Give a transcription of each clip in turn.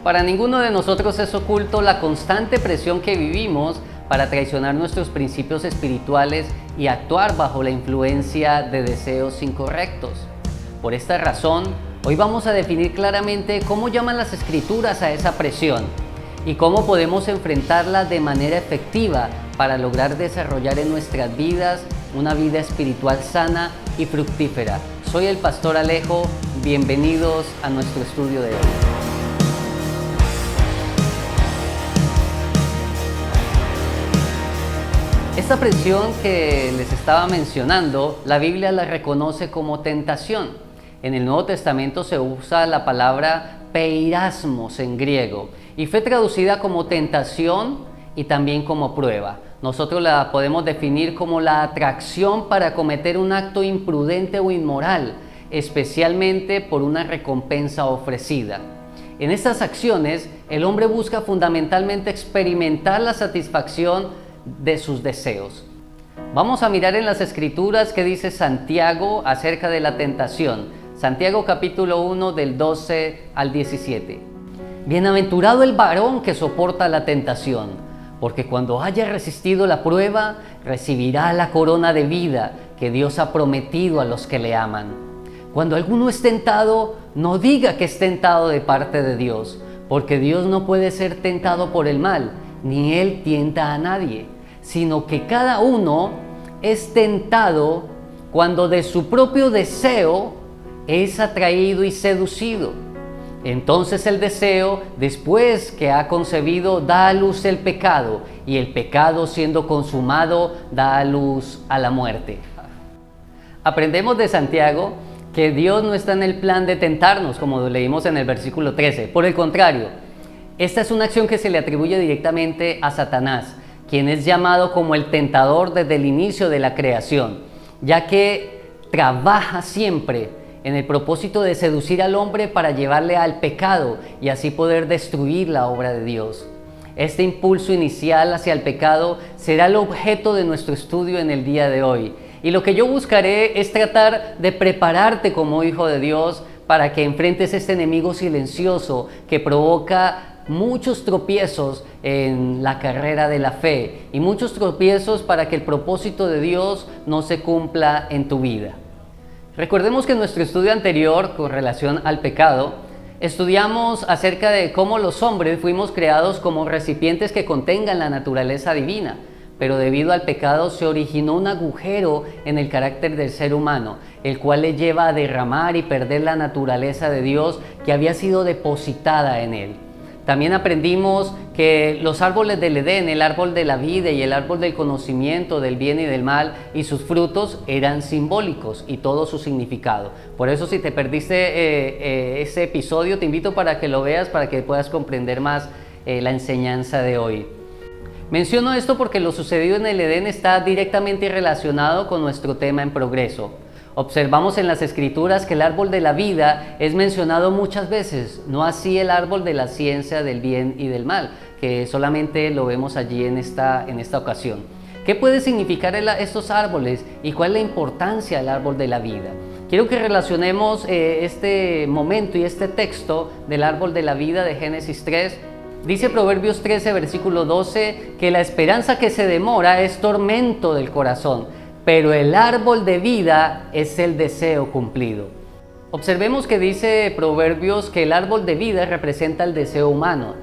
Para ninguno de nosotros es oculto la constante presión que vivimos para traicionar nuestros principios espirituales y actuar bajo la influencia de deseos incorrectos. Por esta razón, hoy vamos a definir claramente cómo llaman las Escrituras a esa presión y cómo podemos enfrentarla de manera efectiva para lograr desarrollar en nuestras vidas una vida espiritual sana y fructífera. Soy el Pastor Alejo, bienvenidos a nuestro estudio de hoy. Esta presión que les estaba mencionando, la Biblia la reconoce como tentación. En el Nuevo Testamento se usa la palabra peirasmos en griego y fue traducida como tentación y también como prueba. Nosotros la podemos definir como la atracción para cometer un acto imprudente o inmoral, especialmente por una recompensa ofrecida. En estas acciones, el hombre busca fundamentalmente experimentar la satisfacción de sus deseos. Vamos a mirar en las Escrituras qué dice Santiago acerca de la tentación. Santiago capítulo 1 del 12 al 17. Bienaventurado el varón que soporta la tentación, porque cuando haya resistido la prueba, recibirá la corona de vida que Dios ha prometido a los que le aman. Cuando alguno es tentado, no diga que es tentado de parte de Dios, porque Dios no puede ser tentado por el mal, ni Él tienta a nadie, sino que cada uno es tentado cuando de su propio deseo es atraído y seducido. Entonces el deseo, después que ha concebido, da a luz el pecado, y el pecado, siendo consumado, da a luz a la muerte. Aprendemos de Santiago que Dios no está en el plan de tentarnos, como leímos en el versículo 13. Por el contrario, esta es una acción que se le atribuye directamente a Satanás, quien es llamado como el tentador desde el inicio de la creación, ya que trabaja siempre en el propósito de seducir al hombre para llevarle al pecado y así poder destruir la obra de Dios. Este impulso inicial hacia el pecado será el objeto de nuestro estudio en el día de hoy. Y lo que yo buscaré es tratar de prepararte como hijo de Dios para que enfrentes este enemigo silencioso que provoca muchos tropiezos en la carrera de la fe y muchos tropiezos para que el propósito de Dios no se cumpla en tu vida. Recordemos que en nuestro estudio anterior con relación al pecado, estudiamos acerca de cómo los hombres fuimos creados como recipientes que contengan la naturaleza divina, pero debido al pecado se originó un agujero en el carácter del ser humano, el cual le lleva a derramar y perder la naturaleza de Dios que había sido depositada en él. También aprendimos que los árboles del Edén, el árbol de la vida y el árbol del conocimiento del bien y del mal y sus frutos eran simbólicos y todo su significado. Por eso si te perdiste ese episodio, te invito para que lo veas para que puedas comprender más la enseñanza de hoy. Menciono esto porque lo sucedido en el Edén está directamente relacionado con nuestro tema en progreso. Observamos en las Escrituras que el árbol de la vida es mencionado muchas veces, no así el árbol de la ciencia del bien y del mal, que solamente lo vemos allí en esta ocasión. ¿Qué puede significar estos árboles y cuál es la importancia del árbol de la vida? Quiero que relacionemos este momento y este texto del árbol de la vida de Génesis 3. Dice Proverbios 13, versículo 12, que la esperanza que se demora es tormento del corazón, pero el árbol de vida es el deseo cumplido. Observemos que dice Proverbios que el árbol de vida representa el deseo humano.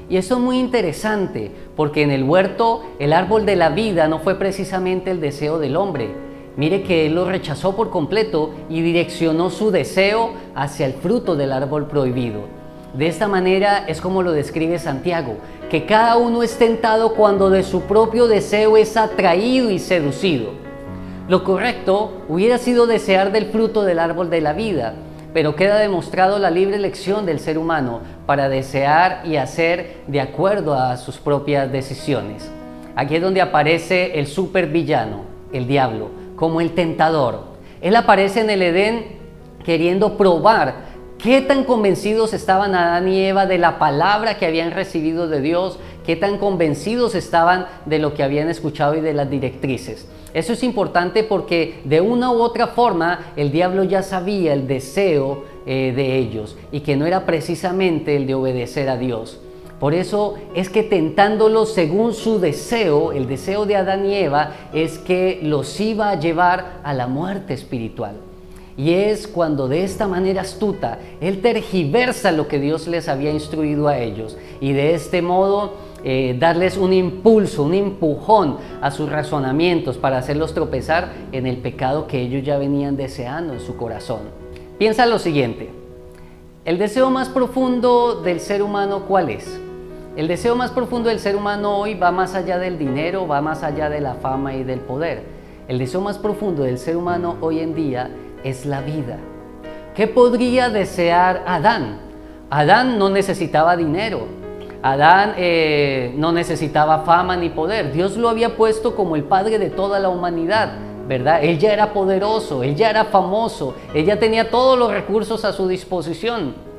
Y eso es muy interesante, porque en el huerto el árbol de la vida no fue precisamente el deseo del hombre. Mire que él lo rechazó por completo y direccionó su deseo hacia el fruto del árbol prohibido. De esta manera es como lo describe Santiago, que cada uno es tentado cuando de su propio deseo es atraído y seducido. Lo correcto hubiera sido desear del fruto del árbol de la vida, pero queda demostrado la libre elección del ser humano para desear y hacer de acuerdo a sus propias decisiones. Aquí es donde aparece el supervillano, el diablo, como el tentador. Él aparece en el Edén queriendo probar qué tan convencidos estaban Adán y Eva de la palabra que habían recibido de Dios, qué tan convencidos estaban de lo que habían escuchado y de las directrices. Eso es importante porque de una u otra forma el diablo ya sabía el deseo de ellos y que no era precisamente el de obedecer a Dios. Por eso es que tentándolos según su deseo, el deseo de Adán y Eva, es que los iba a llevar a la muerte espiritual. Y es cuando de esta manera astuta, Él tergiversa lo que Dios les había instruido a ellos y de este modo darles un impulso, un empujón a sus razonamientos para hacerlos tropezar en el pecado que ellos ya venían deseando en su corazón. Piensa lo siguiente, el deseo más profundo del ser humano, ¿cuál es? El deseo más profundo del ser humano hoy va más allá del dinero, va más allá de la fama y del poder. El deseo más profundo del ser humano hoy en día es la vida. ¿Qué podría desear Adán? Adán no necesitaba dinero, Adán no necesitaba fama ni poder. Dios lo había puesto como el padre de toda la humanidad, ¿verdad? Él ya era poderoso, él ya era famoso, él ya tenía todos los recursos a su disposición.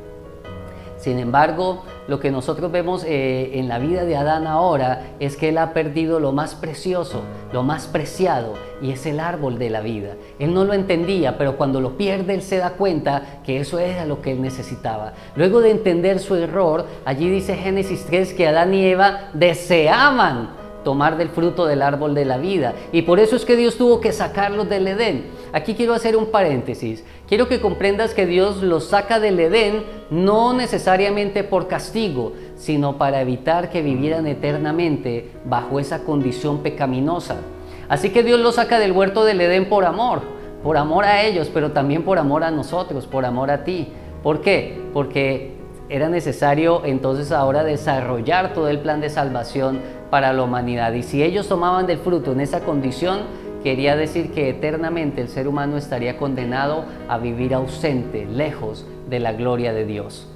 Sin embargo, lo que nosotros vemos en la vida de Adán ahora es que él ha perdido lo más precioso, lo más preciado, y es el árbol de la vida. Él no lo entendía, pero cuando lo pierde, él se da cuenta que eso era lo que él necesitaba. Luego de entender su error, allí dice Génesis 3 que Adán y Eva deseaban tomar del fruto del árbol de la vida, y por eso es que Dios tuvo que sacarlos del Edén. Aquí quiero hacer un paréntesis. Quiero que comprendas que Dios los saca del Edén no necesariamente por castigo, sino para evitar que vivieran eternamente bajo esa condición pecaminosa. Así que Dios los saca del huerto del Edén por amor a ellos, pero también por amor a nosotros, por amor a ti. ¿Por qué? Porque era necesario entonces ahora desarrollar todo el plan de salvación para la humanidad. Y si ellos tomaban del fruto en esa condición, quería decir que eternamente el ser humano estaría condenado a vivir ausente, lejos de la gloria de Dios.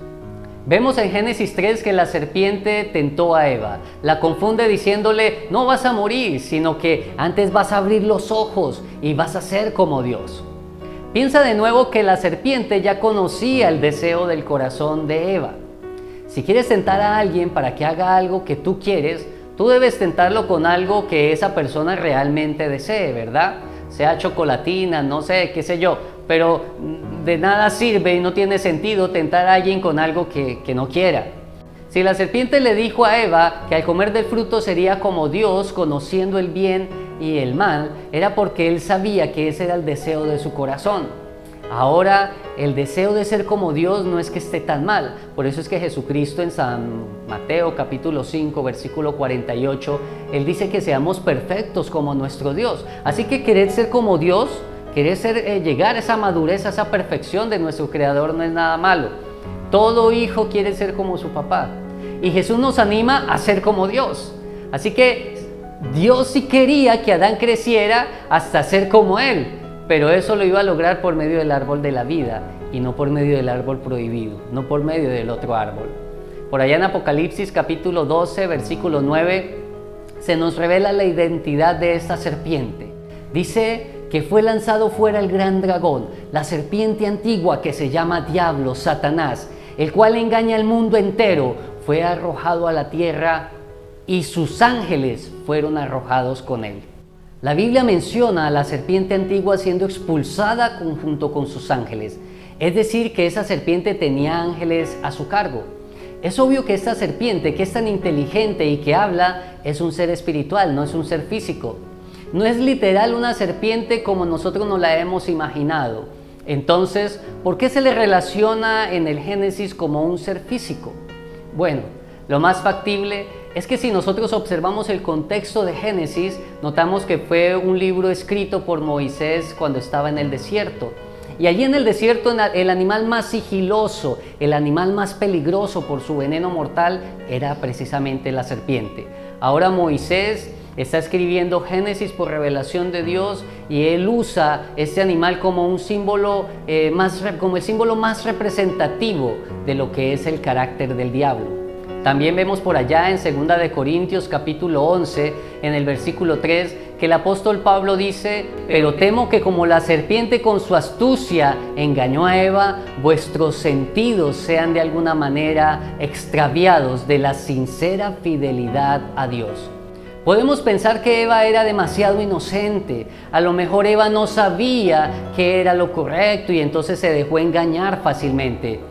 Vemos en Génesis 3 que la serpiente tentó a Eva, la confunde diciéndole, no vas a morir, sino que antes vas a abrir los ojos y vas a ser como Dios. Piensa de nuevo que la serpiente ya conocía el deseo del corazón de Eva. Si quieres tentar a alguien para que haga algo que tú quieres, tú debes tentarlo con algo que esa persona realmente desee, ¿verdad? Sea chocolatina, no sé, qué sé yo, pero de nada sirve y no tiene sentido tentar a alguien con algo que no quiera. Si la serpiente le dijo a Eva que al comer del fruto sería como Dios, conociendo el bien y el mal, era porque él sabía que ese era el deseo de su corazón. Ahora, el deseo de ser como Dios no es que esté tan mal. Por eso es que Jesucristo en San Mateo capítulo 5, versículo 48, Él dice que seamos perfectos como nuestro Dios. Así que querer ser como Dios, llegar a esa madurez, a esa perfección de nuestro Creador no es nada malo. Todo hijo quiere ser como su papá. Y Jesús nos anima a ser como Dios. Así que Dios sí quería que Adán creciera hasta ser como Él. Pero eso lo iba a lograr por medio del árbol de la vida y no por medio del árbol prohibido, no por medio del otro árbol. Por allá en Apocalipsis capítulo 12, versículo 9, se nos revela la identidad de esta serpiente. Dice que fue lanzado fuera el gran dragón, la serpiente antigua que se llama Diablo, Satanás, el cual engaña al mundo entero, fue arrojado a la tierra y sus ángeles fueron arrojados con él. La Biblia menciona a la serpiente antigua siendo expulsada junto con sus ángeles, es decir, que esa serpiente tenía ángeles a su cargo. Es obvio que esta serpiente, que es tan inteligente y que habla, es un ser espiritual, no es un ser físico. No es literal una serpiente como nosotros nos la hemos imaginado. Entonces, ¿por qué se le relaciona en el Génesis como un ser físico? Bueno, lo más factible es que si nosotros observamos el contexto de Génesis, notamos que fue un libro escrito por Moisés cuando estaba en el desierto. Y allí en el desierto el animal más sigiloso, el animal más peligroso por su veneno mortal era precisamente la serpiente. Ahora Moisés está escribiendo Génesis por revelación de Dios y él usa este animal como un símbolo, como el símbolo más representativo de lo que es el carácter del diablo. También vemos por allá en 2 de Corintios capítulo 11, en el versículo 3, que el apóstol Pablo dice, pero temo que como la serpiente con su astucia engañó a Eva, vuestros sentidos sean de alguna manera extraviados de la sincera fidelidad a Dios. Podemos pensar que Eva era demasiado inocente, a lo mejor Eva no sabía qué era lo correcto y entonces se dejó engañar fácilmente,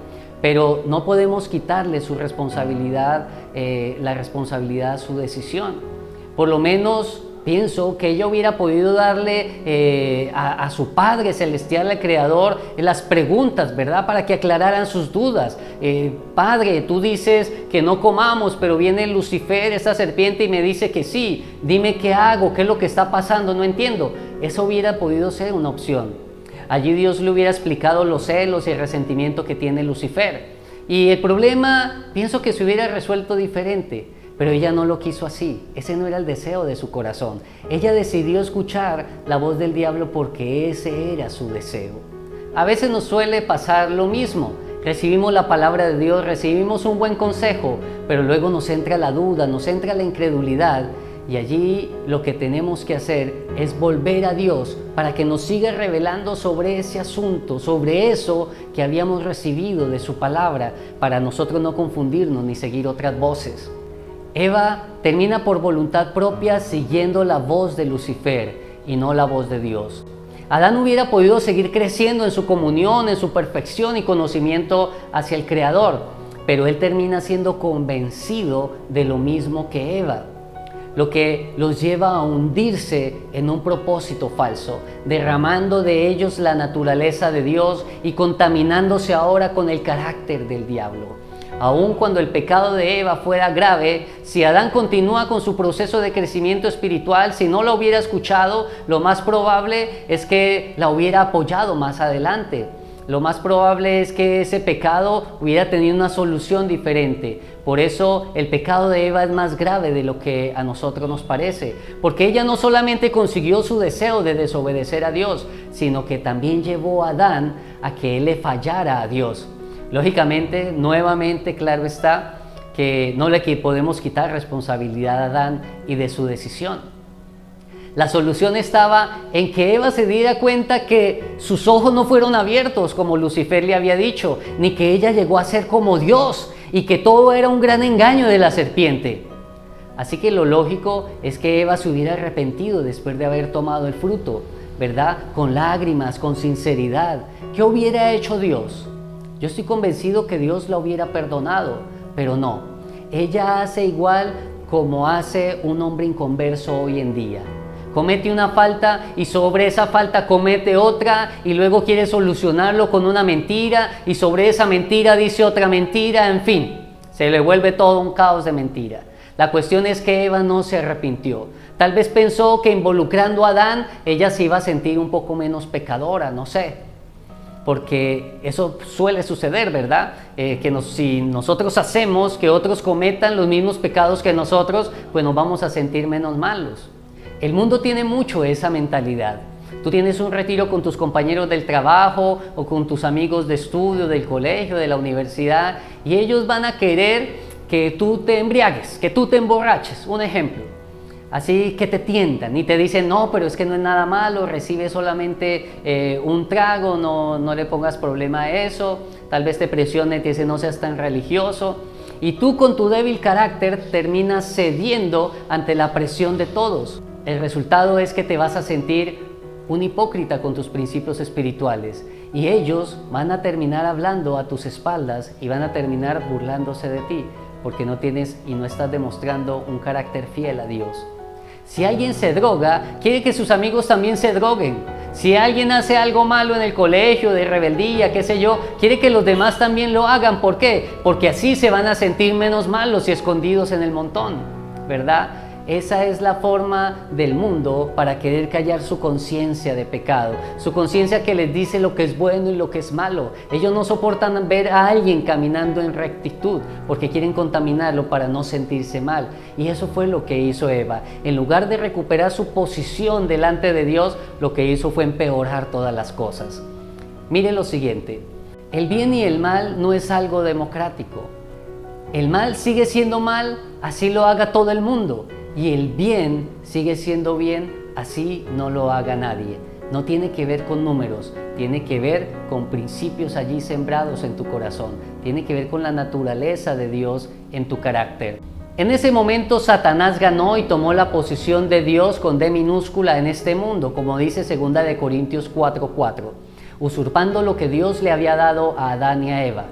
pero no podemos quitarle su responsabilidad, la responsabilidad a su decisión. Por lo menos pienso que ella hubiera podido darle a su Padre Celestial, al Creador, las preguntas, ¿verdad? Para que aclararan sus dudas. Padre, tú dices que no comamos, pero viene Lucifer, esa serpiente, y me dice que sí. Dime qué hago, qué es lo que está pasando, no entiendo. Eso hubiera podido ser una opción. Allí Dios le hubiera explicado los celos y el resentimiento que tiene Lucifer. Y el problema, pienso que se hubiera resuelto diferente. Pero ella no lo quiso así, ese no era el deseo de su corazón. Ella decidió escuchar la voz del diablo porque ese era su deseo. A veces nos suele pasar lo mismo. Recibimos la palabra de Dios, recibimos un buen consejo, pero luego nos entra la duda, nos entra la incredulidad. Y allí lo que tenemos que hacer es volver a Dios para que nos siga revelando sobre ese asunto, sobre eso que habíamos recibido de su palabra, para nosotros no confundirnos ni seguir otras voces. Eva termina por voluntad propia siguiendo la voz de Lucifer y no la voz de Dios. Adán hubiera podido seguir creciendo en su comunión, en su perfección y conocimiento hacia el Creador, pero él termina siendo convencido de lo mismo que Eva, lo que los lleva a hundirse en un propósito falso, derramando de ellos la naturaleza de Dios y contaminándose ahora con el carácter del diablo. Aun cuando el pecado de Eva fuera grave, si Adán continúa con su proceso de crecimiento espiritual, si no la hubiera escuchado, lo más probable es que la hubiera apoyado más adelante. Lo más probable es que ese pecado hubiera tenido una solución diferente. Por eso el pecado de Eva es más grave de lo que a nosotros nos parece. Porque ella no solamente consiguió su deseo de desobedecer a Dios, sino que también llevó a Adán a que él le fallara a Dios. Lógicamente, nuevamente, claro está, que no le podemos quitar responsabilidad a Adán y de su decisión. La solución estaba en que Eva se diera cuenta que sus ojos no fueron abiertos como Lucifer le había dicho, ni que ella llegó a ser como Dios y que todo era un gran engaño de la serpiente. Así que lo lógico es que Eva se hubiera arrepentido después de haber tomado el fruto, ¿verdad? Con lágrimas, con sinceridad. ¿Qué hubiera hecho Dios? Yo estoy convencido que Dios la hubiera perdonado, pero no. Ella hace igual como hace un hombre inconverso hoy en día. Comete una falta y sobre esa falta comete otra y luego quiere solucionarlo con una mentira y sobre esa mentira dice otra mentira, en fin, se le vuelve todo un caos de mentira. La cuestión es que Eva no se arrepintió. Tal vez pensó que involucrando a Adán ella se iba a sentir un poco menos pecadora, no sé. Porque eso suele suceder, ¿verdad? Si nosotros hacemos que otros cometan los mismos pecados que nosotros, pues nos vamos a sentir menos malos. El mundo tiene mucho esa mentalidad. Tú tienes un retiro con tus compañeros del trabajo o con tus amigos de estudio, del colegio, de la universidad, y ellos van a querer que tú te embriagues, que tú te emborraches, un ejemplo. Así que te tientan y te dicen, no, pero es que no es nada malo, recibe solamente un trago, no le pongas problema a eso, tal vez te presione, te dice no seas tan religioso. Y tú con tu débil carácter terminas cediendo ante la presión de todos. El resultado es que te vas a sentir un hipócrita con tus principios espirituales y ellos van a terminar hablando a tus espaldas y van a terminar burlándose de ti porque no tienes y no estás demostrando un carácter fiel a Dios. Si alguien se droga, quiere que sus amigos también se droguen. Si alguien hace algo malo en el colegio, de rebeldía, qué sé yo, quiere que los demás también lo hagan. ¿Por qué? Porque así se van a sentir menos malos y escondidos en el montón, ¿verdad? Esa es la forma del mundo para querer callar su conciencia de pecado, su conciencia que les dice lo que es bueno y lo que es malo. Ellos no soportan ver a alguien caminando en rectitud porque quieren contaminarlo para no sentirse mal. Y eso fue lo que hizo Eva. En lugar de recuperar su posición delante de Dios, lo que hizo fue empeorar todas las cosas. Mire lo siguiente, el bien y el mal no es algo democrático. El mal sigue siendo mal, así lo haga todo el mundo. Y el bien sigue siendo bien, así no lo haga nadie. No tiene que ver con números, tiene que ver con principios allí sembrados en tu corazón. Tiene que ver con la naturaleza de Dios en tu carácter. En ese momento Satanás ganó y tomó la posición de Dios con D minúscula en este mundo, como dice 2 de Corintios 4:4, usurpando lo que Dios le había dado a Adán y a Eva.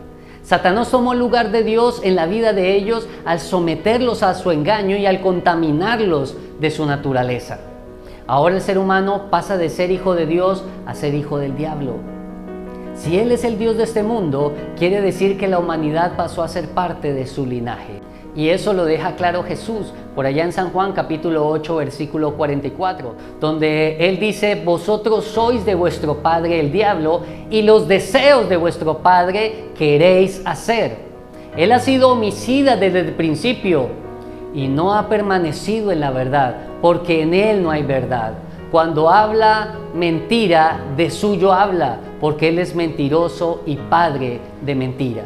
Satanás tomó el lugar de Dios en la vida de ellos al someterlos a su engaño y al contaminarlos de su naturaleza. Ahora el ser humano pasa de ser hijo de Dios a ser hijo del diablo. Si Él es el Dios de este mundo, quiere decir que la humanidad pasó a ser parte de su linaje. Y eso lo deja claro Jesús, por allá en San Juan capítulo 8, versículo 44, donde Él dice: vosotros sois de vuestro padre el diablo, y los deseos de vuestro padre queréis hacer. Él ha sido homicida desde el principio y no ha permanecido en la verdad, porque en Él no hay verdad. Cuando habla mentira, de suyo habla, porque Él es mentiroso y padre de mentira.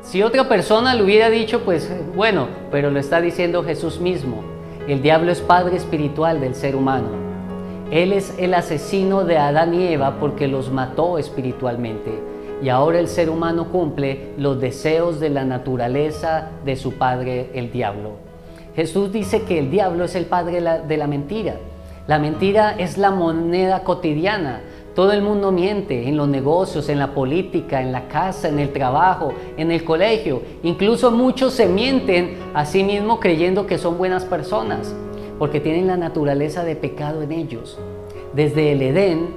Si otra persona le hubiera dicho, pues bueno, pero lo está diciendo Jesús mismo. El diablo es padre espiritual del ser humano. Él es el asesino de Adán y Eva porque los mató espiritualmente. Y ahora el ser humano cumple los deseos de la naturaleza de su padre, el diablo. Jesús dice que el diablo es el padre de la mentira. La mentira es la moneda cotidiana. Todo el mundo miente en los negocios, en la política, en la casa, en el trabajo, en el colegio. Incluso muchos se mienten a sí mismos creyendo que son buenas personas, porque tienen la naturaleza de pecado en ellos. Desde el Edén,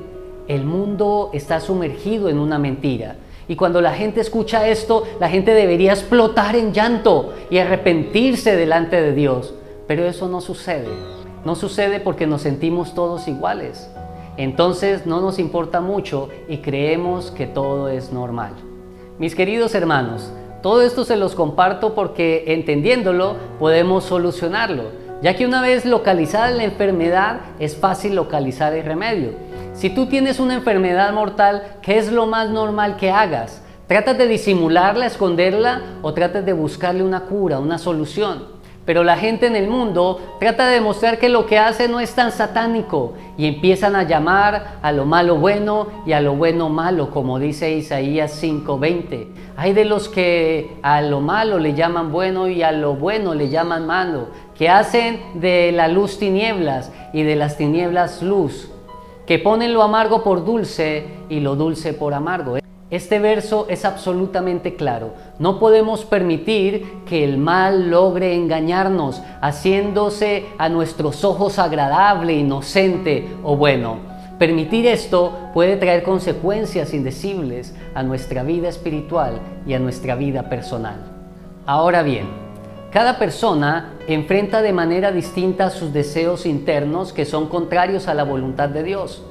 el mundo está sumergido en una mentira. Y cuando la gente escucha esto, la gente debería explotar en llanto y arrepentirse delante de Dios. Pero eso no sucede. No sucede porque nos sentimos todos iguales. Entonces no nos importa mucho y creemos que todo es normal. Mis queridos hermanos, todo esto se los comparto porque entendiéndolo podemos solucionarlo, ya que una vez localizada la enfermedad es fácil localizar el remedio. Si tú tienes una enfermedad mortal, ¿qué es lo más normal que hagas? ¿Tratas de disimularla, esconderla o tratas de buscarle una cura, una solución? Pero la gente en el mundo trata de demostrar que lo que hace no es tan satánico y empiezan a llamar a lo malo bueno y a lo bueno malo, como dice Isaías 5:20. Hay de los que a lo malo le llaman bueno y a lo bueno le llaman malo, que hacen de la luz tinieblas y de las tinieblas luz, que ponen lo amargo por dulce y lo dulce por amargo. Este verso es absolutamente claro. No podemos permitir que el mal logre engañarnos, haciéndose a nuestros ojos agradable, inocente o bueno. Permitir esto puede traer consecuencias indecibles a nuestra vida espiritual y a nuestra vida personal. Ahora bien, cada persona enfrenta de manera distinta sus deseos internos que son contrarios a la voluntad de Dios.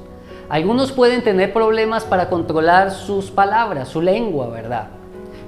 Algunos pueden tener problemas para controlar sus palabras, su lengua, ¿verdad?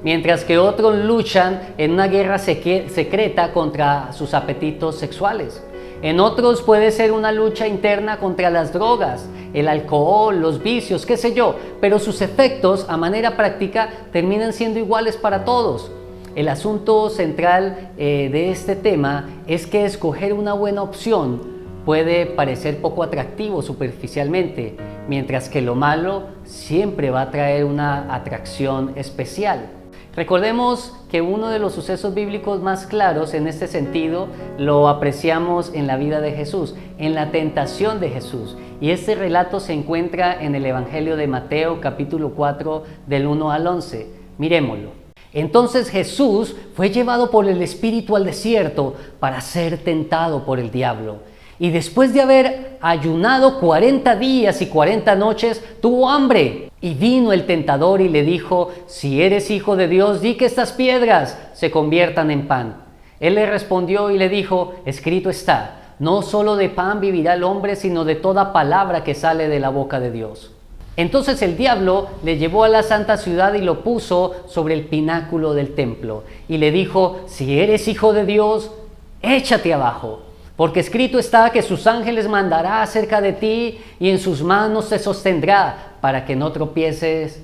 Mientras que otros luchan en una guerra secreta contra sus apetitos sexuales. En otros puede ser una lucha interna contra las drogas, el alcohol, los vicios, qué sé yo, pero sus efectos a manera práctica terminan siendo iguales para todos. El asunto central de este tema es que escoger una buena opción puede parecer poco atractivo superficialmente, mientras que lo malo siempre va a traer una atracción especial. Recordemos que uno de los sucesos bíblicos más claros en este sentido lo apreciamos en la vida de Jesús, en la tentación de Jesús. Y este relato se encuentra en el Evangelio de Mateo, capítulo 4, del 1 al 11. Mirémoslo. Entonces Jesús fue llevado por el Espíritu al desierto para ser tentado por el diablo. Y después de haber ayunado 40 días y 40 noches, tuvo hambre. Y vino el tentador y le dijo: si eres hijo de Dios, di que estas piedras se conviertan en pan. Él le respondió y le dijo: escrito está, no solo de pan vivirá el hombre, sino de toda palabra que sale de la boca de Dios. Entonces el diablo le llevó a la santa ciudad y lo puso sobre el pináculo del templo. Y le dijo: si eres hijo de Dios, échate abajo. Porque escrito está que sus ángeles mandará acerca de ti y en sus manos te sostendrá para que no tropieces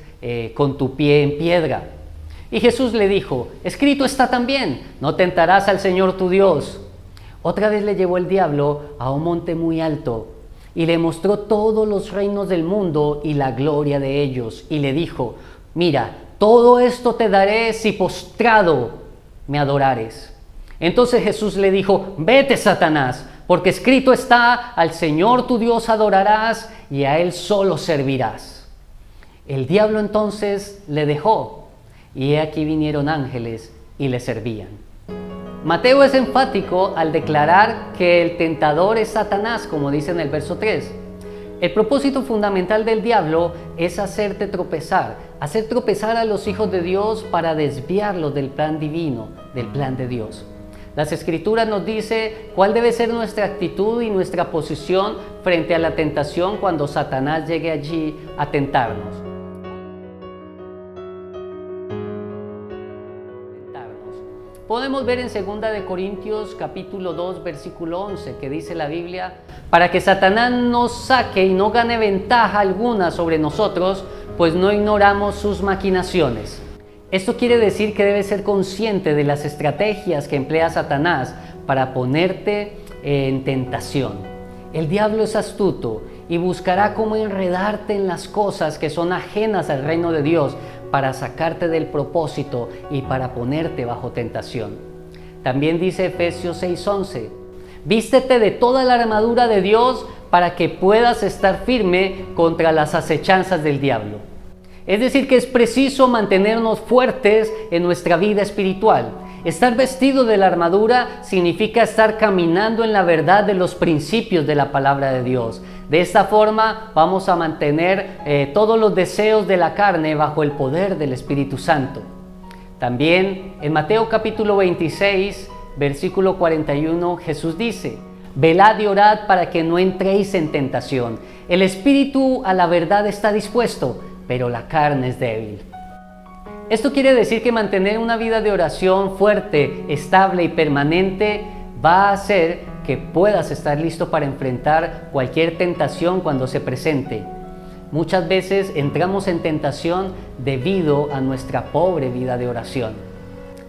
con tu pie en piedra. Y Jesús le dijo: escrito está también, no tentarás al Señor tu Dios. Otra vez le llevó el diablo a un monte muy alto y le mostró todos los reinos del mundo y la gloria de ellos. Y le dijo: mira, todo esto te daré si postrado me adorares. Entonces Jesús le dijo: vete, Satanás, porque escrito está: al Señor tu Dios adorarás y a Él solo servirás. El diablo entonces le dejó, y he aquí vinieron ángeles y le servían. Mateo es enfático al declarar que el tentador es Satanás, como dice en el verso 3. El propósito fundamental del diablo es hacer tropezar a los hijos de Dios para desviarlos del plan divino, del plan de Dios. Las Escrituras nos dice cuál debe ser nuestra actitud y nuestra posición frente a la tentación cuando Satanás llegue allí a tentarnos. Podemos ver en 2 de Corintios capítulo 2 versículo 11 que dice la Biblia: para que Satanás nos saque y no gane ventaja alguna sobre nosotros, pues no ignoramos sus maquinaciones. Esto quiere decir que debes ser consciente de las estrategias que emplea Satanás para ponerte en tentación. El diablo es astuto y buscará cómo enredarte en las cosas que son ajenas al reino de Dios para sacarte del propósito y para ponerte bajo tentación. También dice Efesios 6:11: vístete de toda la armadura de Dios para que puedas estar firme contra las acechanzas del diablo. Es decir, que es preciso mantenernos fuertes en nuestra vida espiritual. Estar vestido de la armadura significa estar caminando en la verdad de los principios de la palabra de Dios. De esta forma vamos a mantener todos los deseos de la carne bajo el poder del Espíritu Santo. También en Mateo capítulo 26, versículo 41, Jesús dice: velad y orad para que no entréis en tentación. El espíritu a la verdad está dispuesto, pero la carne es débil. Esto quiere decir que mantener una vida de oración fuerte, estable y permanente va a hacer que puedas estar listo para enfrentar cualquier tentación cuando se presente. Muchas veces entramos en tentación debido a nuestra pobre vida de oración.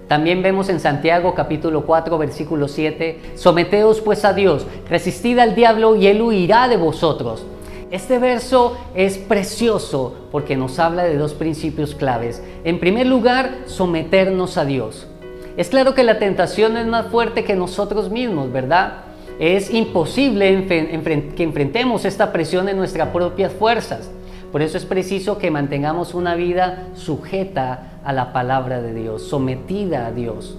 También vemos en Santiago capítulo 4 versículo 7: someteos pues a Dios, resistid al diablo y él huirá de vosotros. Este verso es precioso porque nos habla de dos principios claves. En primer lugar, someternos a Dios. Es claro que la tentación es más fuerte que nosotros mismos, ¿verdad? Es imposible que enfrentemos esta presión en nuestras propias fuerzas. Por eso es preciso que mantengamos una vida sujeta a la palabra de Dios, sometida a Dios.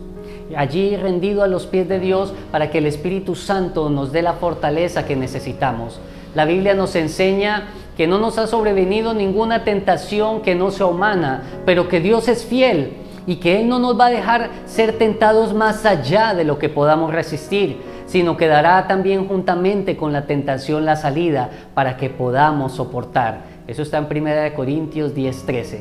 Allí rendido a los pies de Dios para que el Espíritu Santo nos dé la fortaleza que necesitamos. La Biblia nos enseña que no nos ha sobrevenido ninguna tentación que no sea humana, pero que Dios es fiel y que Él no nos va a dejar ser tentados más allá de lo que podamos resistir, sino que dará también juntamente con la tentación la salida para que podamos soportar. Eso está en 1 Corintios 10:13.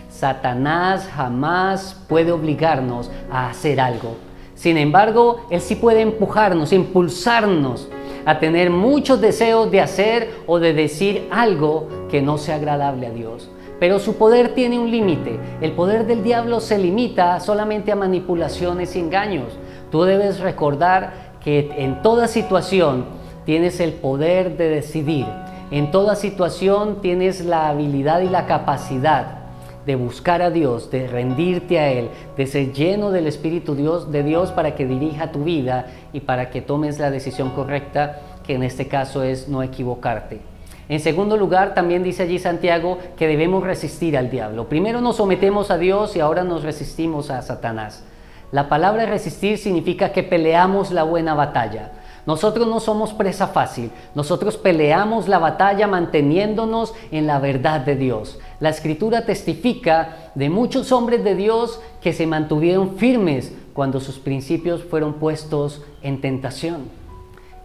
Satanás jamás puede obligarnos a hacer algo. Sin embargo, Él sí puede empujarnos, impulsarnos a tener muchos deseos de hacer o de decir algo que no sea agradable a Dios. Pero su poder tiene un límite. El poder del diablo se limita solamente a manipulaciones y engaños. Tú debes recordar que en toda situación tienes el poder de decidir. En toda situación tienes la habilidad y la capacidad de buscar a Dios, de rendirte a Él, de ser lleno del Espíritu de Dios para que dirija tu vida y para que tomes la decisión correcta, que en este caso es no equivocarte. En segundo lugar, también dice allí Santiago que debemos resistir al diablo. Primero nos sometemos a Dios y ahora nos resistimos a Satanás. La palabra resistir significa que peleamos la buena batalla. Nosotros no somos presa fácil, nosotros peleamos la batalla manteniéndonos en la verdad de Dios. La Escritura testifica de muchos hombres de Dios que se mantuvieron firmes cuando sus principios fueron puestos en tentación.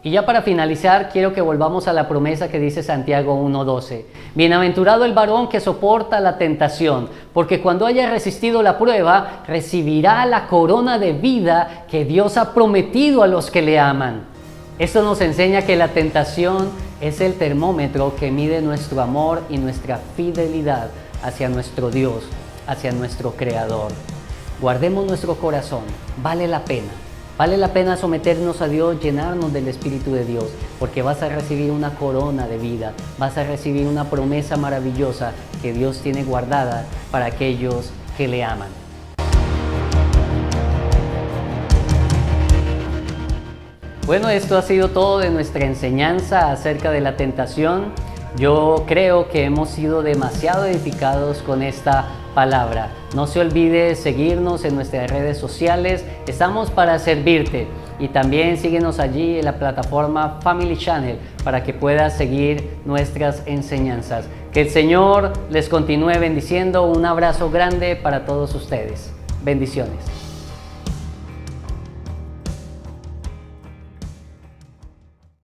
Y ya para finalizar, quiero que volvamos a la promesa que dice Santiago 1:12. Bienaventurado el varón que soporta la tentación, porque cuando haya resistido la prueba, recibirá la corona de vida que Dios ha prometido a los que le aman. Esto nos enseña que la tentación es el termómetro que mide nuestro amor y nuestra fidelidad hacia nuestro Dios, hacia nuestro Creador. Guardemos nuestro corazón, vale la pena someternos a Dios, llenarnos del Espíritu de Dios, porque vas a recibir una corona de vida, vas a recibir una promesa maravillosa que Dios tiene guardada para aquellos que le aman. Bueno, esto ha sido todo de nuestra enseñanza acerca de la tentación. Yo creo que hemos sido demasiado edificados con esta palabra. No se olvide seguirnos en nuestras redes sociales. Estamos para servirte. Y también síguenos allí en la plataforma Family Channel para que puedas seguir nuestras enseñanzas. Que el Señor les continúe bendiciendo. Un abrazo grande para todos ustedes. Bendiciones.